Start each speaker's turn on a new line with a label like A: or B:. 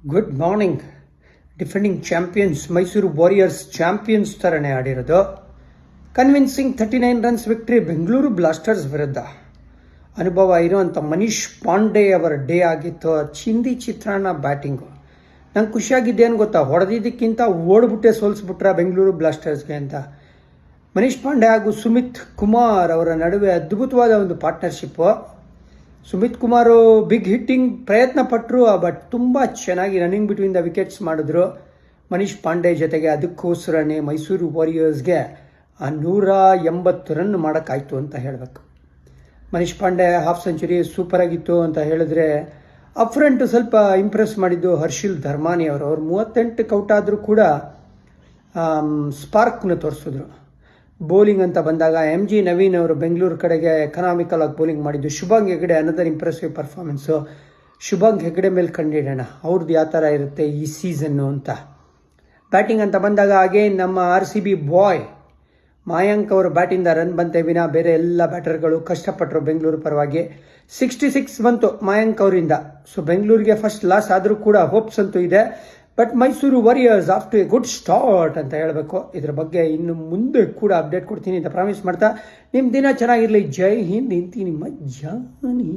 A: Good morning. Defending champions Mysuru warriors champions ಥರನೇ ಆಡಿರೋದು. Convincing 39 runs victory Bengaluru blasters ವಿರುದ್ಧ. ಅನುಭವ ಇರುವಂಥ ಮನೀಶ್ ಪಾಂಡೆ ಅವರ ಡೇ ಆಗಿತ್ತು. ಚಿಂದಿ ಚಿತ್ರಾನ್ನ ಬ್ಯಾಟಿಂಗು. ನಂಗೆ ಖುಷಿಯಾಗಿದ್ದೇನು ಗೊತ್ತಾ, ಹೊಡೆದಿದ್ದಕ್ಕಿಂತ ಓಡ್ಬಿಟ್ಟೆ ಸೋಲಿಸ್ಬಿಟ್ರ ಬೆಂಗಳೂರು ಬ್ಲಾಸ್ಟರ್ಸ್ಗೆ ಅಂತ. ಮನೀಶ್ ಪಾಂಡೆ ಹಾಗೂ ಸುಮಿತ್ ಕುಮಾರ್ ಅವರ ನಡುವೆ ಅದ್ಭುತವಾದ ಒಂದು partnership. Sumit Kumar big hitting ಪ್ರಯತ್ನ ಪಟ್ಟರು, ಬಟ್ ತುಂಬ ಚೆನ್ನಾಗಿ ರನ್ನಿಂಗ್ ಬಿಟ್ವೀನ್ ದ ವಿಕೆಟ್ಸ್ ಮಾಡಿದ್ರು. ಮನೀಶ್ ಪಾಂಡೆ ಜೊತೆಗೆ ಅದಕ್ಕೋಸ್ಕರನೇ ಮೈಸೂರು ವಾರಿಯರ್ಸ್ಗೆ 180 ರನ್ ಮಾಡೋಕ್ಕಾಯ್ತು ಅಂತ ಹೇಳಬೇಕು. Manish Pandey half century super ಆಗಿತ್ತು ಅಂತ ಹೇಳಿದ್ರೆ, ಅಪ್ ಫ್ರಂಟ್ ಸ್ವಲ್ಪ ಇಂಪ್ರೆಸ್ ಮಾಡಿದ್ದು ಹರ್ಷಿಲ್ ಧರ್ಮಾನಿ ಅವರು. 38ಕ್ಕೆ ಔಟ್ ಆದರೂ ಕೂಡ ಸ್ಪಾರ್ಕ್ನ ತೋರಿಸಿದ್ರು. ಬೌಲಿಂಗ್ ಅಂತ ಬಂದಾಗ MG ನವೀನ್ ಅವರು ಬೆಂಗಳೂರು ಕಡೆಗೆ ಎಕನಾಮಿಕಲ್ ಆಗಿ ಬೌಲಿಂಗ್ ಮಾಡಿದ್ದು. Shubhang Hegde another impressive performance. Shubhang Hegde ಮೇಲೆ ಕಂಡಿಡೋಣ ಅವ್ರದ್ದು ಯಾವ ಥರ ಇರುತ್ತೆ ಈ ಸೀಸನ್ನು ಅಂತ. ಬ್ಯಾಟಿಂಗ್ ಅಂತ ಬಂದಾಗ ಅಗೇನ್ ನಮ್ಮ RCB ಬಾಯ್ ಮಾಯಾಂಕ್ ಅವರು ಬ್ಯಾಟಿಂದ ರನ್ ಬಂತೆ ವಿನ ಬೇರೆ ಎಲ್ಲ ಬ್ಯಾಟರ್ಗಳು ಕಷ್ಟಪಟ್ಟರು ಬೆಂಗಳೂರು ಪರವಾಗಿ. 66 ಬಂತು ಮಾಯಾಂಕ್ ಅವರಿಂದ. ಸೊ ಬೆಂಗಳೂರಿಗೆ ಫಸ್ಟ್ ಲಾಸ್ ಆದರೂ ಕೂಡ ಹೋಪ್ಸ್ ಅಂತೂ ಇದೆ. But Mysore warriors off to a good start ಅಂತ ಹೇಳಬೇಕು. ಇದ್ರ ಬಗ್ಗೆ ಇನ್ನು ಮುಂದೆ ಕೂಡ ಅಪ್ಡೇಟ್ ಕೊಡ್ತೀನಿ ಅಂತ ಪ್ರಾಮಿಸ್ ಮಾಡ್ತಾ, ನಿಮ್ಮ ದಿನ ಚೆನ್ನಾಗಿರಲಿ. ಜೈ ಹಿಂದ್. ಇಂತಿ ನಿಮ್ಮ ಜಾನಿ.